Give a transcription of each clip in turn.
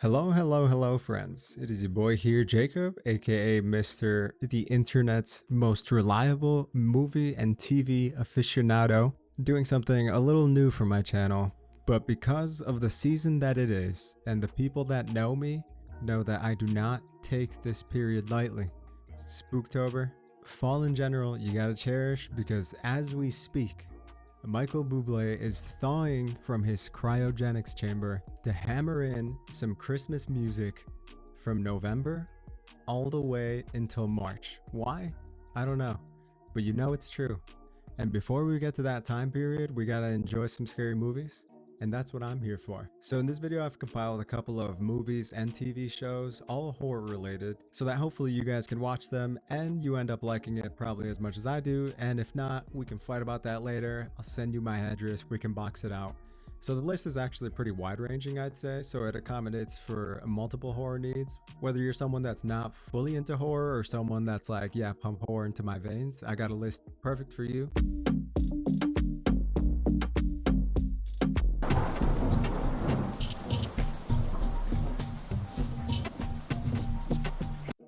Hello, friends. It is your boy here, Jacob, aka Mr. The Internet's most reliable movie and TV aficionado, doing something a little new for my channel. But because of the season that it is, and the people that know me know that I do not take this period lightly. Spooktober, fall in general, you gotta cherish because as we speak, Michael Bublé is thawing from his cryogenics chamber to hammer in some Christmas music from November all the way until March. Why? I don't know, but you know it's true. And before we get to that time period, we gotta enjoy some scary movies. And that's what I'm here for. So in this video, I've compiled a couple of movies and TV shows, all horror related, so that hopefully you guys can watch them and you end up liking it probably as much as I do. And if not, we can fight about that later. I'll send you my address, we can box it out. So the list is actually pretty wide ranging, I'd say, so it accommodates for multiple horror needs. Whether you're someone that's not fully into horror or someone that's like, yeah, pump horror into my veins, I got a list perfect for you.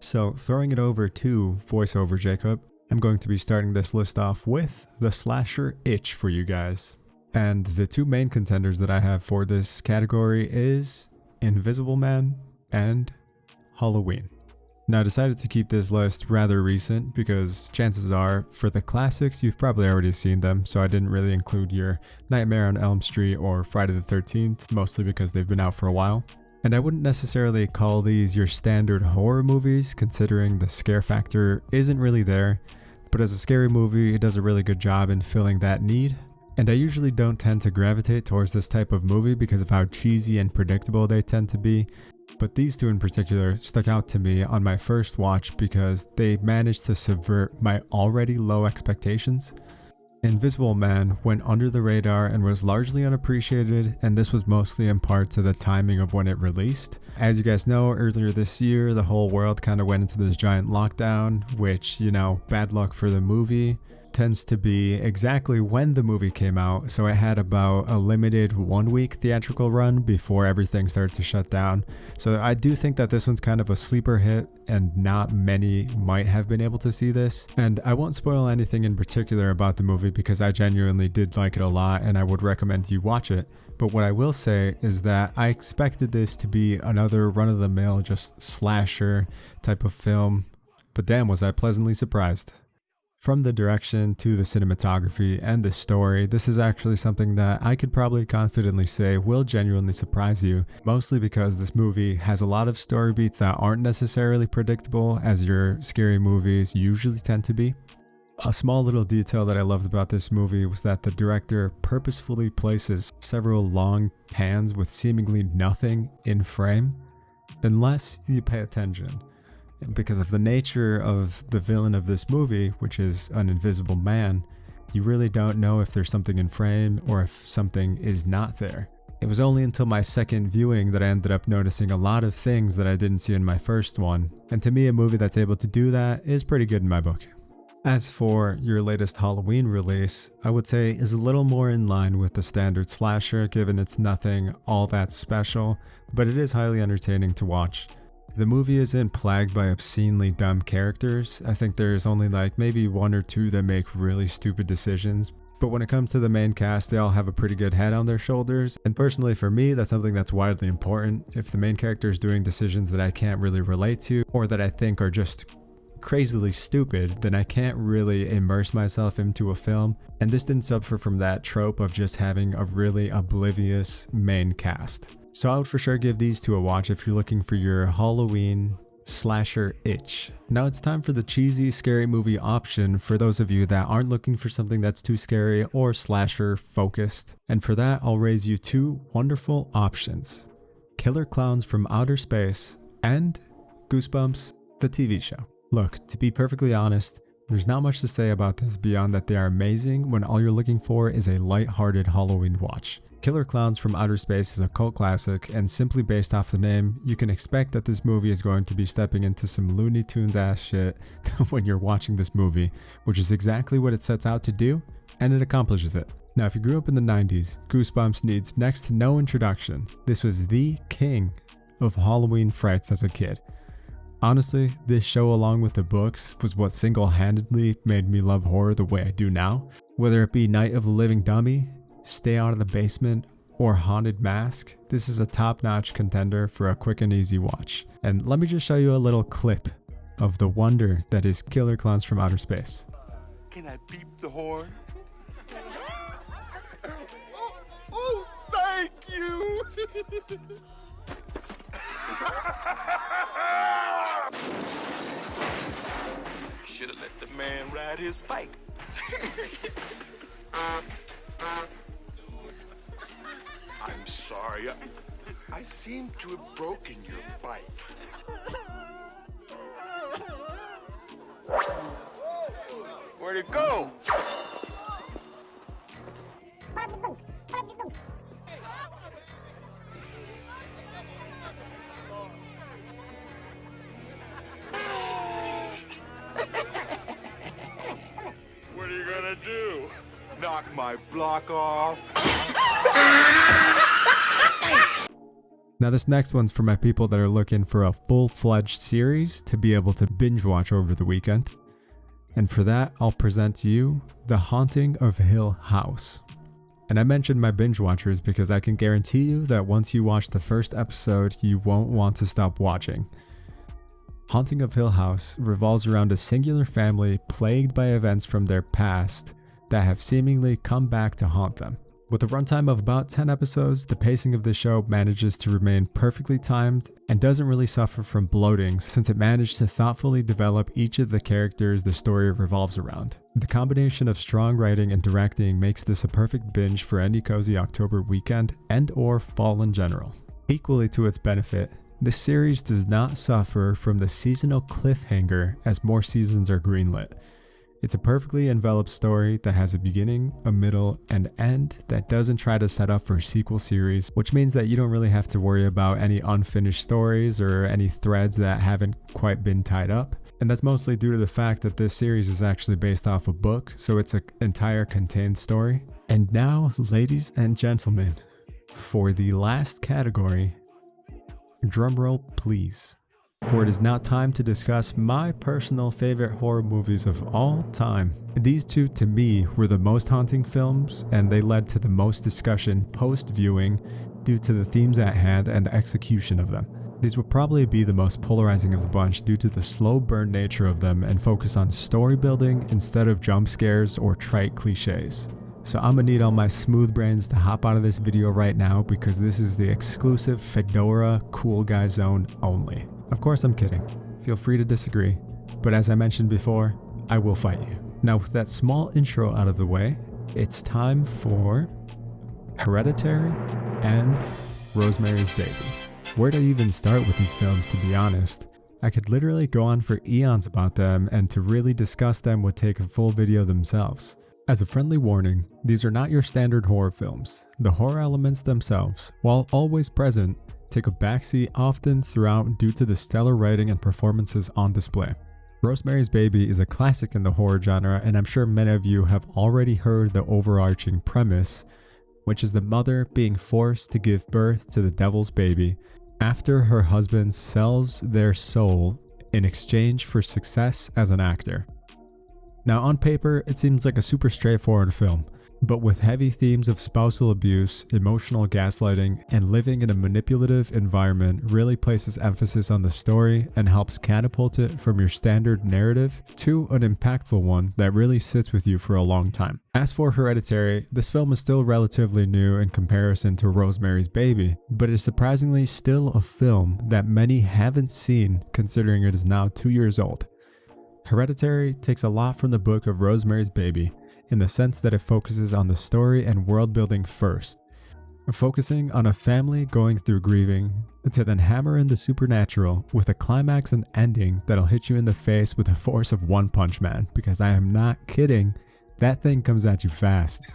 So throwing it over to voiceover Jacob, I'm going to be starting this list off with the slasher itch for you guys. And the two main contenders that I have for this category is Invisible Man and Halloween. Now I decided to keep this list rather recent because chances are for the classics you've probably already seen them, so I didn't really include your Nightmare on Elm Street or Friday the 13th, mostly because they've been out for a while. And I wouldn't necessarily call these your standard horror movies, considering the scare factor isn't really there, but as a scary movie, it does a really good job in filling that need. And I usually don't tend to gravitate towards this type of movie because of how cheesy and predictable they tend to be, but these two in particular stuck out to me on my first watch because they managed to subvert my already low expectations. Invisible Man went under the radar and was largely unappreciated, and this was mostly in part to the timing of when it released. As you guys know, earlier this year, the whole world kind of went into this giant lockdown, which, bad luck for the movie. Tends to be exactly when the movie came out, so it had about a limited 1 week theatrical run before everything started to shut down. So I do think that this one's kind of a sleeper hit and not many might have been able to see this. And I won't spoil anything in particular about the movie because I genuinely did like it a lot and I would recommend you watch it. But what I will say is that I expected this to be another run-of-the-mill just slasher type of film, but damn was I pleasantly surprised. From the direction to the cinematography and the story, this is actually something that I could probably confidently say will genuinely surprise you, mostly because this movie has a lot of story beats that aren't necessarily predictable as your scary movies usually tend to be. A small little detail that I loved about this movie was that the director purposefully places several long pans with seemingly nothing in frame, unless you pay attention. Because of the nature of the villain of this movie, which is an invisible man, you really don't know if there's something in frame or if something is not there. It was only until my second viewing that I ended up noticing a lot of things that I didn't see in my first one, and to me a movie that's able to do that is pretty good in my book. As for your latest Halloween release, I would say is a little more in line with the standard slasher given it's nothing all that special, but it is highly entertaining to watch. The movie isn't plagued by obscenely dumb characters. I think there's only maybe one or two that make really stupid decisions. But when it comes to the main cast, they all have a pretty good head on their shoulders. And personally for me, that's something that's widely important. If the main character is doing decisions that I can't really relate to or that I think are just crazily stupid, then I can't really immerse myself into a film. And this didn't suffer from that trope of just having a really oblivious main cast. So I would for sure give these two a watch if you're looking for your Halloween slasher itch. Now it's time for the cheesy scary movie option for those of you that aren't looking for something that's too scary or slasher focused. And for that, I'll raise you two wonderful options: Killer Clowns from Outer Space and Goosebumps, the TV show. Look, to be perfectly honest, there's not much to say about this beyond that they are amazing when all you're looking for is a light-hearted Halloween watch. Killer Clowns from Outer Space is a cult classic, and simply based off the name, you can expect that this movie is going to be stepping into some Looney Tunes ass shit when you're watching this movie, which is exactly what it sets out to do, and it accomplishes it. Now, if you grew up in the 90s, Goosebumps needs next to no introduction. This was the king of Halloween frights as a kid. Honestly, this show along with the books was what single-handedly made me love horror the way I do now. Whether it be Night of the Living Dummy, Stay Out of the Basement, or Haunted Mask, this is a top-notch contender for a quick and easy watch. And let me just show you a little clip of the wonder that is Killer Clowns from Outer Space. Can I peep the horn? Oh, thank you! Should have let the man ride his bike. I'm sorry. I seem to have broken your bike. Where'd it go? What are you gonna do? Knock my block off? Now this next one's for my people that are looking for a full-fledged series to be able to binge watch over the weekend. And for that, I'll present to you The Haunting of Hill House. And I mentioned my binge watchers because I can guarantee you that once you watch the first episode, you won't want to stop watching. Haunting of Hill House revolves around a singular family plagued by events from their past that have seemingly come back to haunt them. With a runtime of about 10 episodes, the pacing of the show manages to remain perfectly timed and doesn't really suffer from bloating since it managed to thoughtfully develop each of the characters the story revolves around. The combination of strong writing and directing makes this a perfect binge for any cozy October weekend and/or fall in general. Equally to its benefit, this series does not suffer from the seasonal cliffhanger as more seasons are greenlit. It's a perfectly enveloped story that has a beginning, a middle, and end that doesn't try to set up for a sequel series, which means that you don't really have to worry about any unfinished stories or any threads that haven't quite been tied up. And that's mostly due to the fact that this series is actually based off a book, so it's an entire contained story. And now, ladies and gentlemen, for the last category, drumroll please. For it is now time to discuss my personal favorite horror movies of all time. These two to me were the most haunting films, and they led to the most discussion post-viewing due to the themes at hand and the execution of them. These will probably be the most polarizing of the bunch due to the slow burn nature of them and focus on story building instead of jump scares or trite cliches. So I'm gonna need all my smooth brains to hop out of this video right now because this is the exclusive Fedora Cool Guy Zone only. Of course I'm kidding, feel free to disagree, but as I mentioned before, I will fight you. Now with that small intro out of the way, it's time for Hereditary and Rosemary's Baby. Where'd I even start with these films, to be honest? I could literally go on for eons about them, and to really discuss them would take a full video themselves. As a friendly warning, these are not your standard horror films. The horror elements themselves, while always present, take a backseat often throughout due to the stellar writing and performances on display. Rosemary's Baby is a classic in the horror genre, and I'm sure many of you have already heard the overarching premise, which is the mother being forced to give birth to the devil's baby after her husband sells their soul in exchange for success as an actor. Now on paper, it seems like a super straightforward film, but with heavy themes of spousal abuse, emotional gaslighting, and living in a manipulative environment really places emphasis on the story and helps catapult it from your standard narrative to an impactful one that really sits with you for a long time. As for Hereditary, this film is still relatively new in comparison to Rosemary's Baby, but it is surprisingly still a film that many haven't seen considering it is now 2 years old. Hereditary takes a lot from the book of Rosemary's Baby, in the sense that it focuses on the story and world building first, focusing on a family going through grieving, to then hammer in the supernatural with a climax and ending that'll hit you in the face with the force of One Punch Man, because I am not kidding, that thing comes at you fast.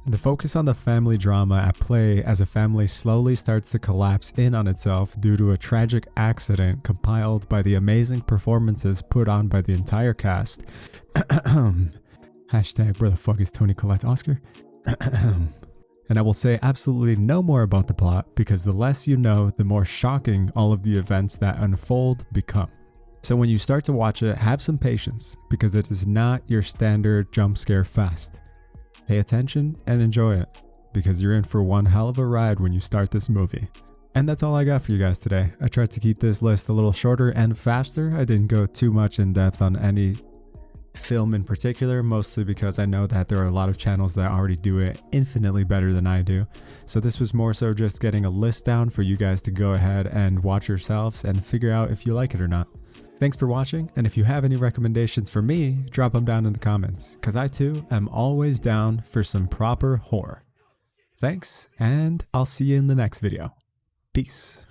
The focus on the family drama at play as a family slowly starts to collapse in on itself due to a tragic accident compiled by the amazing performances put on by the entire cast. Hashtag where the fuck is Toni Collette's Oscar? And I will say absolutely no more about the plot because the less you know, the more shocking all of the events that unfold become. So when you start to watch it, have some patience because it is not your standard jump scare fest. Pay attention and enjoy it because you're in for one hell of a ride when you start this movie. And that's all I got for you guys today. I tried to keep this list a little shorter and faster. I didn't go too much in depth on any film in particular, mostly because I know that there are a lot of channels that already do it infinitely better than I do. So this was more so just getting a list down for you guys to go ahead and watch yourselves and figure out if you like it or not. Thanks for watching, and if you have any recommendations for me, drop them down in the comments, because I too am always down for some proper horror. Thanks, and I'll see you in the next video. Peace.